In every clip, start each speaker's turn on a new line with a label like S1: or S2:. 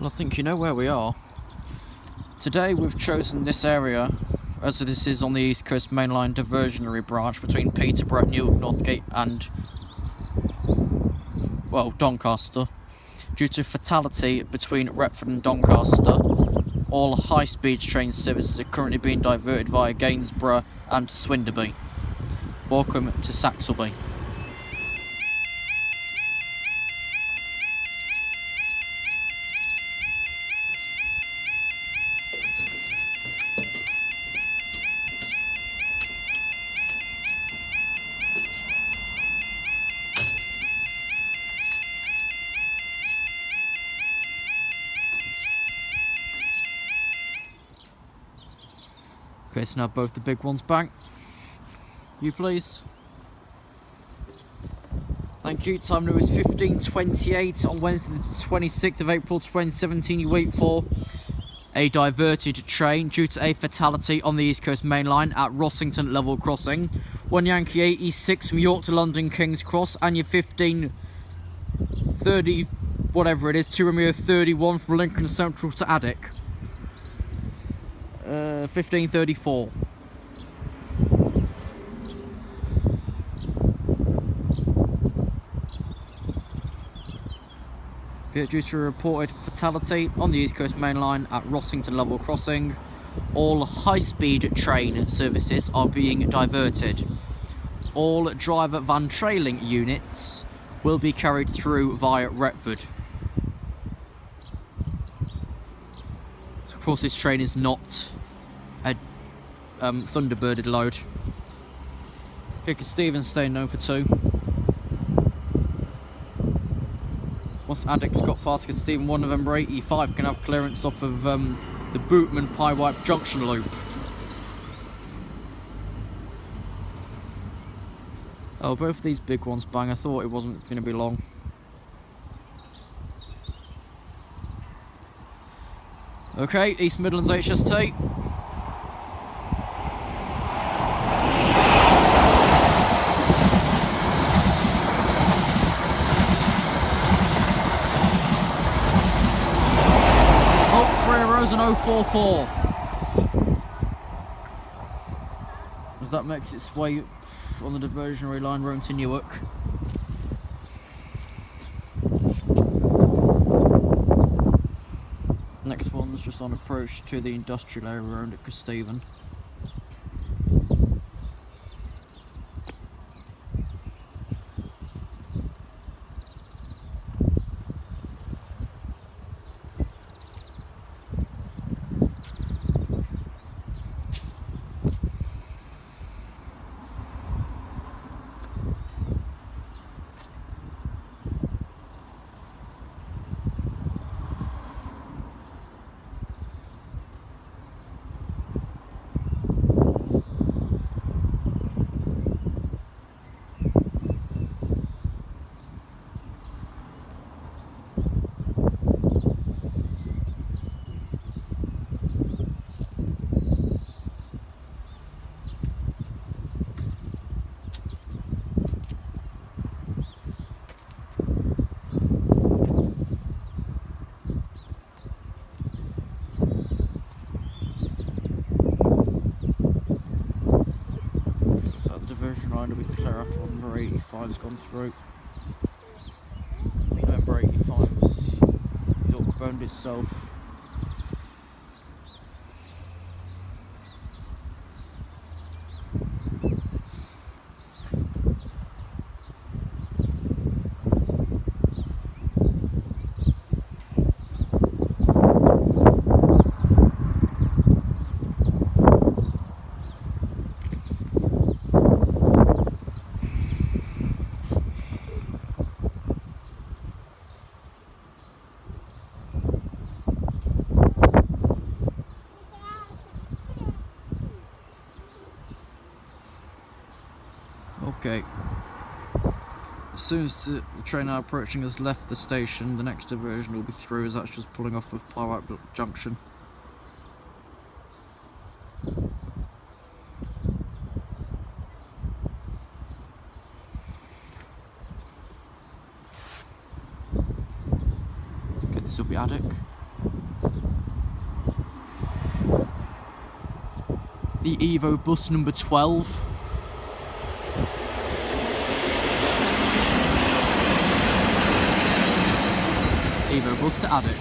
S1: Well, I think you know where we are. Today we've chosen this area, as this is on the East Coast Mainline diversionary branch between Peterborough, Newark, Northgate and, well, Doncaster. Due to fatality between Retford and Doncaster, all high-speed train services are currently being diverted via Gainsborough and Swinderby. Welcome to Saxilby. Okay, so now both the big ones back. You please. Thank you. Time now is 15:28 on Wednesday the 26th of April 2017. You wait for a diverted train due to a fatality on the East Coast Main Line at Rossington Level Crossing. 1 Yankee 86 from York to London King's Cross, and your 15:30, whatever it is, 2 Romeo 31 from Lincoln Central to Addick. 15:34. Due to a reported fatality on the East Coast Main Line at Rossington Level Crossing, all high-speed train services are being diverted. All driver van trailing units will be carried through via Retford. So of course this train is not a Thunderbirded load. Kicker Stephen staying known for 2. Once Addicts got past Stephen, 1 November 85 can have clearance off of the Bootman Pyewipe Junction Loop. Oh, both of these big ones bang. I thought it wasn't going to be long. Okay, East Midlands HST. And 044 as that makes its way on the diversionary line round to Newark. Next one's just on approach to the industrial area around at Stephen. Will be clear after number 85 has gone through. I think number 85 is York bound itself. Okay. As soon as the train now approaching has left the station, the next diversion will be through, as that's just pulling off of Pyewipe Junction. Okay, this will be Addick. the Evo bus number 12. Evo bus to Addick.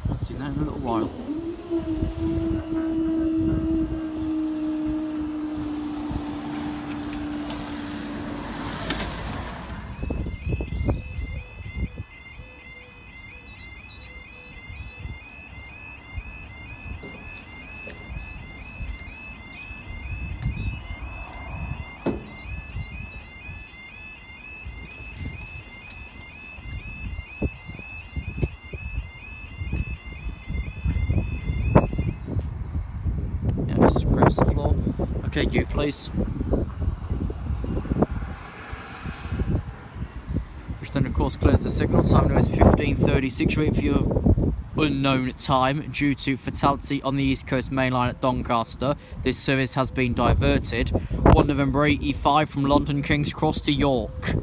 S1: I'll see you now in a little while. Just grips the floor. Okay, you please. Which then of course clears the signal. Time now is 15:36. Wait for your unknown time due to fatality on the East Coast main line at Doncaster. This service has been diverted. 1 November 85 from London King's Cross to York.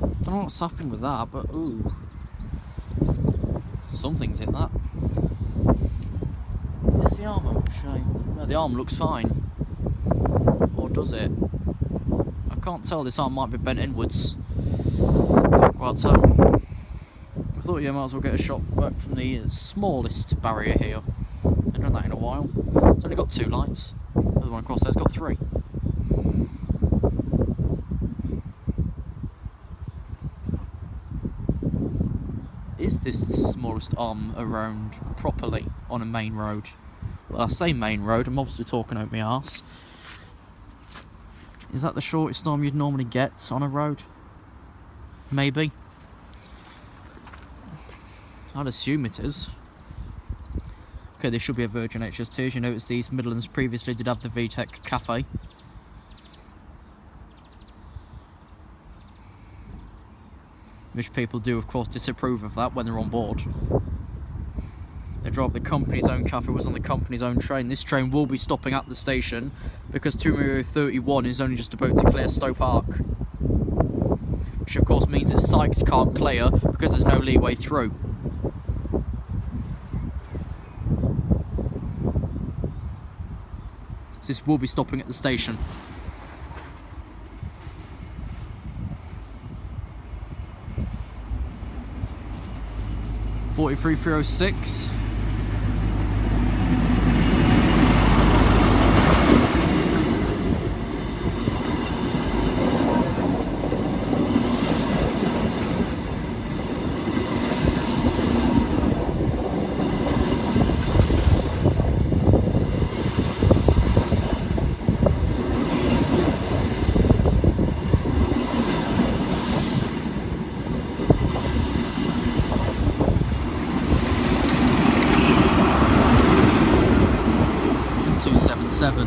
S1: I don't know what's happened with that, but ooh, something's in that. Is the arm okay? No, the arm looks fine. Or does it? I can't tell. This arm might be bent inwards. Can't quite tell. I thought you might as well get a shot back from the smallest barrier here. I've done that in a while. It's only got 2 lights. The other one across there's got 3. Is this the smallest arm around properly on a main road? Well, I say main road, I'm obviously talking out my arse. Is that the shortest arm you'd normally get on a road? Maybe. I'd assume it is. Okay, there should be a Virgin HST. As you notice, the East Midlands previously did have the VTEC Cafe. Which people do, of course, disapprove of that when they're on board. They drove the company's own cafe, was on the company's own train. This train will be stopping at the station because 231 is only just about to clear Stoke Park. Which, of course, means that Sykes can't clear because there's no leeway through. So this will be stopping at the station. (43,306). We're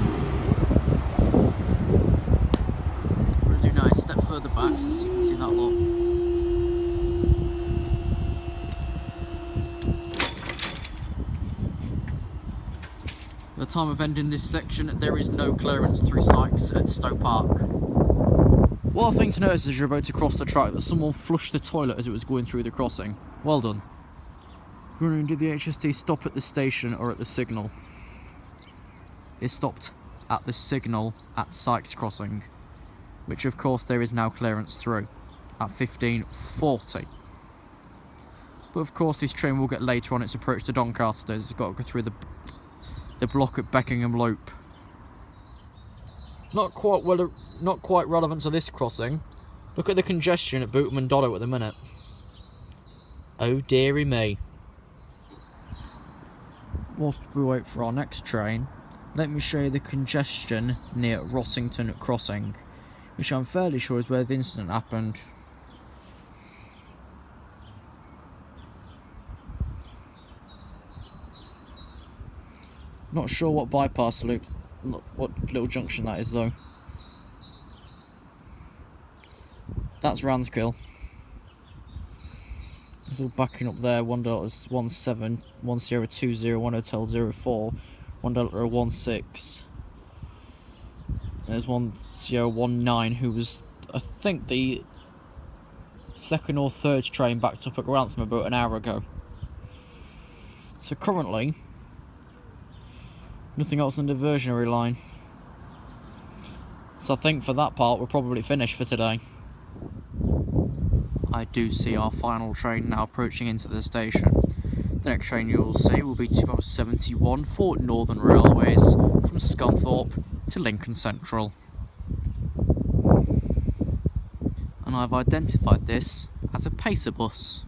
S1: going to do now a step further back so you can see that lot. At the time of ending this section, there is no clearance through Sykes at Stoke Park. One thing to notice as you're about to cross the track, that someone flushed the toilet as it was going through the crossing. Well done. Running, did the HST stop at the station or at the signal? It stopped at the signal at Sykes Crossing, which of course there is now clearance through at 15:40. But of course this train will get later on its approach to Doncaster. It's got to go through the block at Beckingham Loop. Not quite relevant to this crossing. Look at the congestion at Bootham and Doddo at the minute. Oh dearie me. Whilst we wait for our next train, let me show you the congestion near Rossington Crossing, which I'm fairly sure is where the incident happened. Not sure what bypass loop, what little junction that is though. That's Ranskill. It's all backing up there. 1.17 1020 1 Hotel 04 1.16. There's 1019 who was, I think, the second or third train backed up at Grantham about an hour ago. So currently, nothing else on the diversionary line. So I think for that part we're probably finished for today. I do see our final train now approaching into the station. The next train you'll see will be 271 for Northern Railways from Scunthorpe to Lincoln Central. And I've identified this as a pacer bus.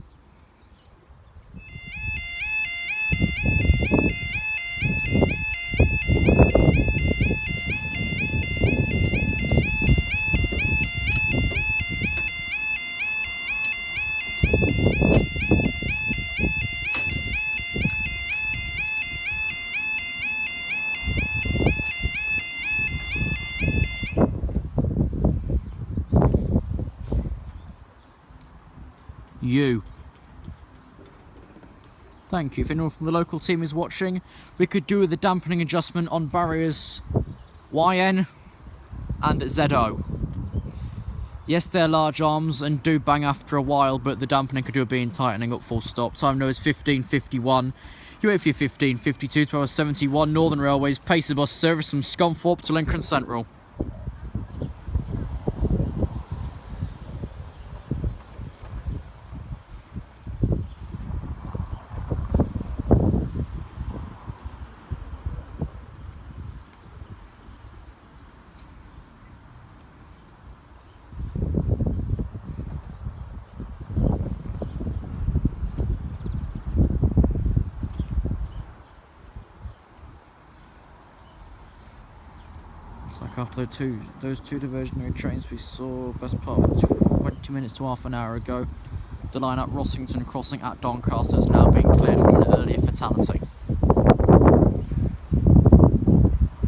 S1: Thank you. If anyone from the local team is watching, we could do with the dampening adjustment on barriers YN and ZO. Yes, they're large arms and do bang after a while, but the dampening could do with being tightening up, full stop. Time now is 15:51. You wait for your 15:52, 12:71. Northern Railways pacer bus service from Scunthorpe to Lincoln Central. After those two diversionary trains we saw best part of 20 minutes to half an hour ago, the line at Rossington crossing at Doncaster has now been cleared from an earlier fatality.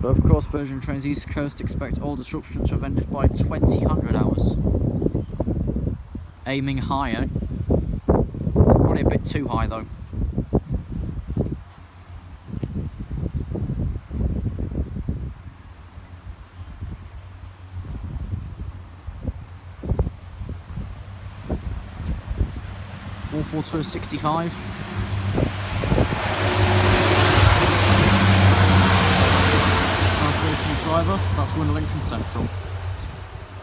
S1: But of course, Virgin Trains East Coast expect all disruptions to have ended by 2000 hours. Aiming higher, probably a bit too high though. All 4265. Nice word from the driver. That's going to Lincoln Central.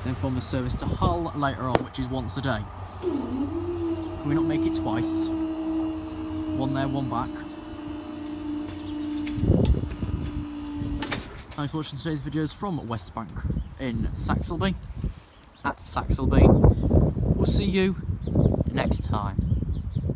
S1: Then from the service to Hull later on, which is once a day. Can we not make it twice? One there, one back. Thanks for watching today's videos from Westbank in Saxilby. At Saxilby. We'll see you next time.